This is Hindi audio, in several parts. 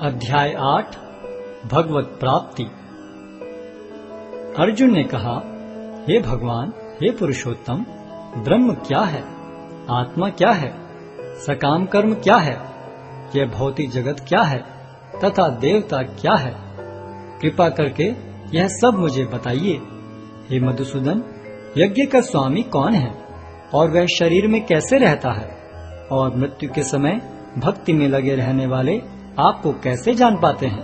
अध्याय 8 भगवत प्राप्ति। अर्जुन ने कहा, हे भगवान, हे पुरुषोत्तम, ब्रह्म क्या है, आत्मा क्या है, सकाम कर्म क्या है, यह भौतिक जगत क्या है तथा देवता क्या है, कृपा करके यह सब मुझे बताइए। हे मधुसूदन, यज्ञ का स्वामी कौन है और वह शरीर में कैसे रहता है, और मृत्यु के समय भक्ति में लगे रहने वाले आपको कैसे जान पाते हैं।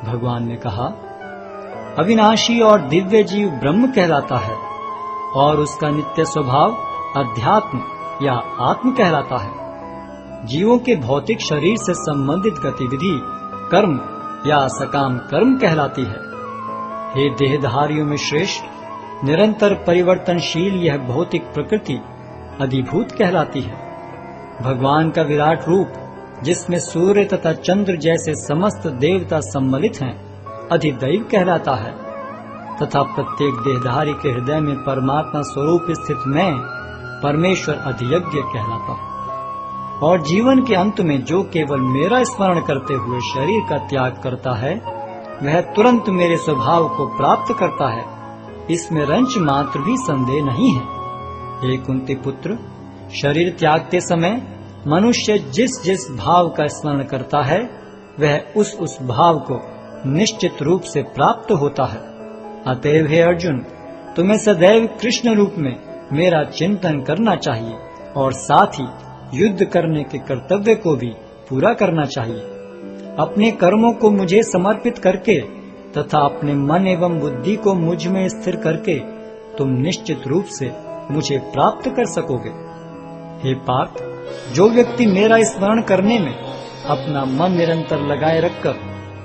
भगवान ने कहा, अविनाशी और दिव्य जीव ब्रह्म कहलाता है और उसका नित्य स्वभाव अध्यात्म या आत्म कहलाता है। जीवों के भौतिक शरीर से संबंधित गतिविधि कर्म या सकाम कर्म कहलाती है। हे देहधारियों में श्रेष्ठ, निरंतर परिवर्तनशील यह भौतिक प्रकृति अधिभूत कहलाती है। भगवान का विराट रूप, जिसमें सूर्य तथा चंद्र जैसे समस्त देवता सम्मिलित हैं, अधिदैव कहलाता है तथा प्रत्येक देहधारी के हृदय में परमात्मा स्वरूप स्थित मैं परमेश्वर अधियज्ञ कहलाता है। और जीवन के अंत में जो केवल मेरा स्मरण करते हुए शरीर का त्याग करता है, वह तुरंत मेरे स्वभाव को प्राप्त करता है, इसमें रंच मात्र भी संदेह नहीं है। हे कुंती पुत्र, शरीर त्यागते समय मनुष्य जिस जिस भाव का स्मरण करता है, वह उस भाव को निश्चित रूप से प्राप्त होता है। अतएव हे अर्जुन, तुम्हें सदैव कृष्ण रूप में मेरा चिंतन करना चाहिए और साथ ही युद्ध करने के कर्तव्य को भी पूरा करना चाहिए। अपने कर्मों को मुझे समर्पित करके तथा अपने मन एवं बुद्धि को मुझ में स्थिर करके तुम निश्चित रूप से मुझे प्राप्त कर सकोगे। हे पार्थ, जो व्यक्ति मेरा स्मरण करने में अपना मन निरंतर लगाए रखकर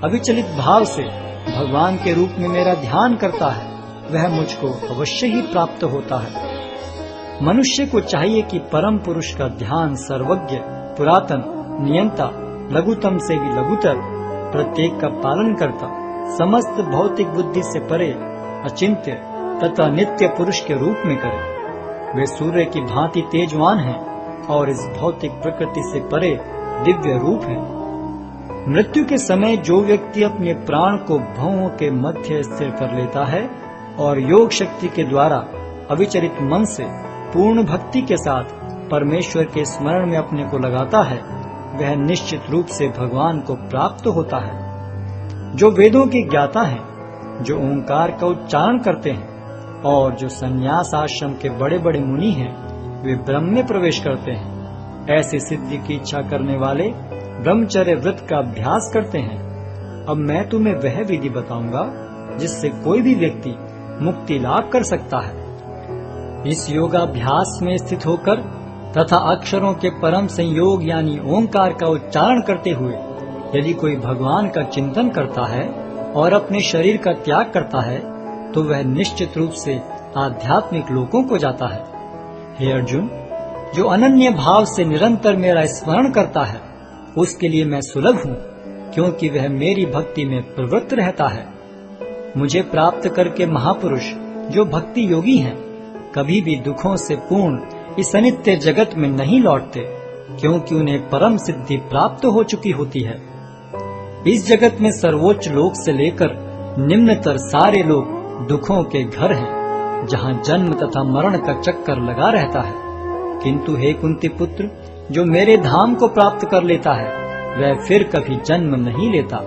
अविचलित भाव से भगवान के रूप में मेरा ध्यान करता है, वह मुझको अवश्य ही प्राप्त होता है। मनुष्य को चाहिए कि परम पुरुष का ध्यान सर्वज्ञ, पुरातन, नियंता, लघुतम से भी लघुतर, प्रत्येक का पालन करता, समस्त भौतिक बुद्धि से परे, अचिंत्य तथा नित्य पुरुष के रूप में करे। वे सूर्य की भांति तेजवान हैं और इस भौतिक प्रकृति से परे दिव्य रूप है। मृत्यु के समय जो व्यक्ति अपने प्राण को भौं के मध्य स्थिर कर लेता है और योग शक्ति के द्वारा अविचलित मन से पूर्ण भक्ति के साथ परमेश्वर के स्मरण में अपने को लगाता है, वह निश्चित रूप से भगवान को प्राप्त होता है। जो वेदों के ज्ञाता हैं, जो ओंकार का उच्चारण करते हैं और जो संन्यास आश्रम के बड़े बड़े मुनि हैं, वे ब्रह्म में प्रवेश करते हैं। ऐसी सिद्धि की इच्छा करने वाले ब्रह्मचर्य व्रत का अभ्यास करते हैं। अब मैं तुम्हें वह विधि बताऊंगा जिससे कोई भी व्यक्ति मुक्ति लाभ कर सकता है। इस योगाभ्यास में स्थित होकर तथा अक्षरों के परम संयोग यानी ओंकार का उच्चारण करते हुए यदि कोई भगवान का चिंतन करता है और अपने शरीर का त्याग करता है, तो वह निश्चित रूप से आध्यात्मिक लोकों को जाता है। हे अर्जुन, जो अनन्य भाव से निरंतर मेरा स्मरण करता है, उसके लिए मैं सुलभ हूँ, क्योंकि वह मेरी भक्ति में प्रवृत्त रहता है। मुझे प्राप्त करके महापुरुष जो भक्ति योगी हैं, कभी भी दुखों से पूर्ण इस अनित्य जगत में नहीं लौटते, क्योंकि उन्हें परम सिद्धि प्राप्त हो चुकी होती है। इस जगत में सर्वोच्च लोक से लेकर निम्नतर सारे लोग दुखों के घर हैं, जहाँ जन्म तथा मरण का चक्कर लगा रहता है। किंतु हे कुंती पुत्र, जो मेरे धाम को प्राप्त कर लेता है, वह फिर कभी जन्म नहीं लेता।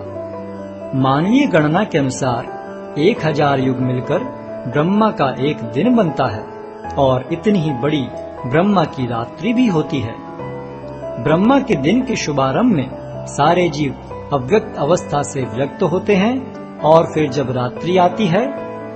मानवीय गणना के अनुसार 1000 युग मिलकर ब्रह्मा का एक दिन बनता है और इतनी ही बड़ी ब्रह्मा की रात्रि भी होती है। ब्रह्मा के दिन के शुभारंभ में सारे जीव अव्यक्त अवस्था से व्यक्त होते हैं और फिर जब रात्रि आती है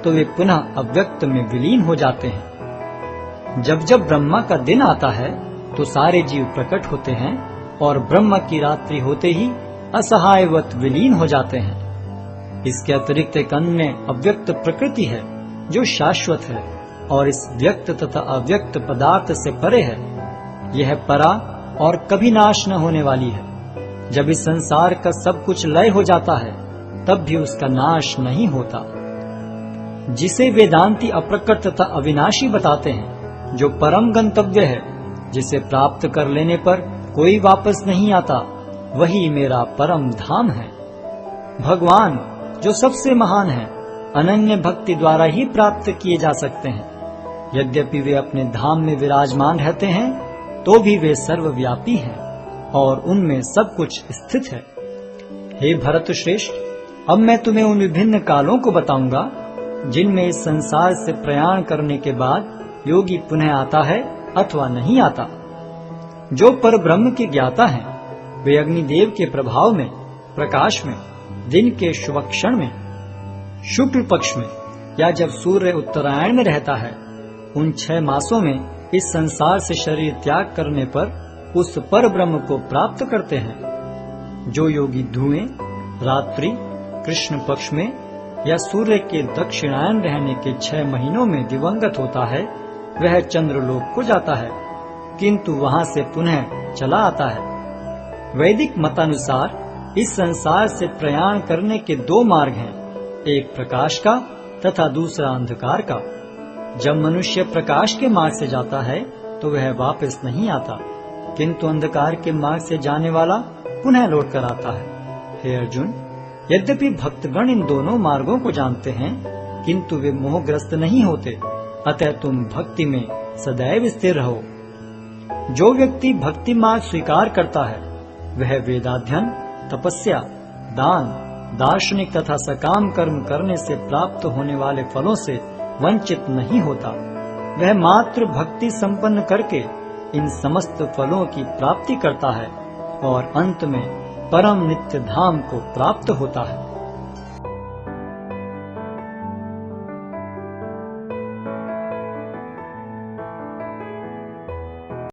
तो वे पुनः अव्यक्त में विलीन हो जाते हैं। जब जब ब्रह्मा का दिन आता है तो सारे जीव प्रकट होते हैं और ब्रह्मा की रात्रि होते ही असहायवत विलीन हो जाते हैं। इसके अतिरिक्त एक अन्य अव्यक्त प्रकृति है जो शाश्वत है और इस व्यक्त तथा अव्यक्त पदार्थ से परे है। यह परा और कभी नाश न होने वाली है। जब इस संसार का सब कुछ लय हो जाता है, तब भी उसका नाश नहीं होता। जिसे वेदांती अप्रकट तथा अविनाशी बताते हैं, जो परम गंतव्य है, जिसे प्राप्त कर लेने पर कोई वापस नहीं आता, वही मेरा परम धाम है। भगवान जो सबसे महान है, अनन्य भक्ति द्वारा ही प्राप्त किए जा सकते हैं। यद्यपि वे अपने धाम में विराजमान रहते हैं, तो भी वे सर्वव्यापी हैं और उनमें सब कुछ स्थित है। हे भरत श्रेष्ठ, अब मैं तुम्हें उन विभिन्न कालों को बताऊंगा जिनमें इस संसार से प्रयाण करने के बाद योगी पुनः आता है अथवा नहीं आता। जो पर ब्रह्म के ज्ञाता हैं, वे अग्निदेव के प्रभाव में, प्रकाश में, दिन के शुभ क्षण में, शुक्ल पक्ष में या जब सूर्य उत्तरायण में रहता है, उन 6 मासों में इस संसार से शरीर त्याग करने पर उस पर ब्रह्म को प्राप्त करते हैं। जो योगी धुएं, रात्रि, कृष्ण पक्ष में या सूर्य के दक्षिणायन रहने के 6 महीनों में दिवंगत होता है, वह चंद्रलोक को जाता है, किंतु वहां से पुनः चला आता है। वैदिक मतानुसार इस संसार से प्रयाण करने के 2 मार्ग हैं, एक प्रकाश का तथा दूसरा अंधकार का। जब मनुष्य प्रकाश के मार्ग से जाता है तो वह वापस नहीं आता, किंतु अंधकार के मार्ग से जाने वाला पुनः लौट कर आता है। हे अर्जुन, यद्यपि भक्तगण इन दोनों मार्गों को जानते हैं, किंतु वे मोहग्रस्त नहीं होते, अतः तुम भक्ति में सदैव स्थिर रहो। जो व्यक्ति भक्ति मार्ग स्वीकार करता है, वह वेदाध्ययन, तपस्या, दान, दार्शनिक तथा सकाम कर्म करने से प्राप्त होने वाले फलों से वंचित नहीं होता। वह मात्र भक्ति संपन्न करके इन समस्त फलों की प्राप्ति करता है और अंत में परम नित्य धाम को प्राप्त होता है।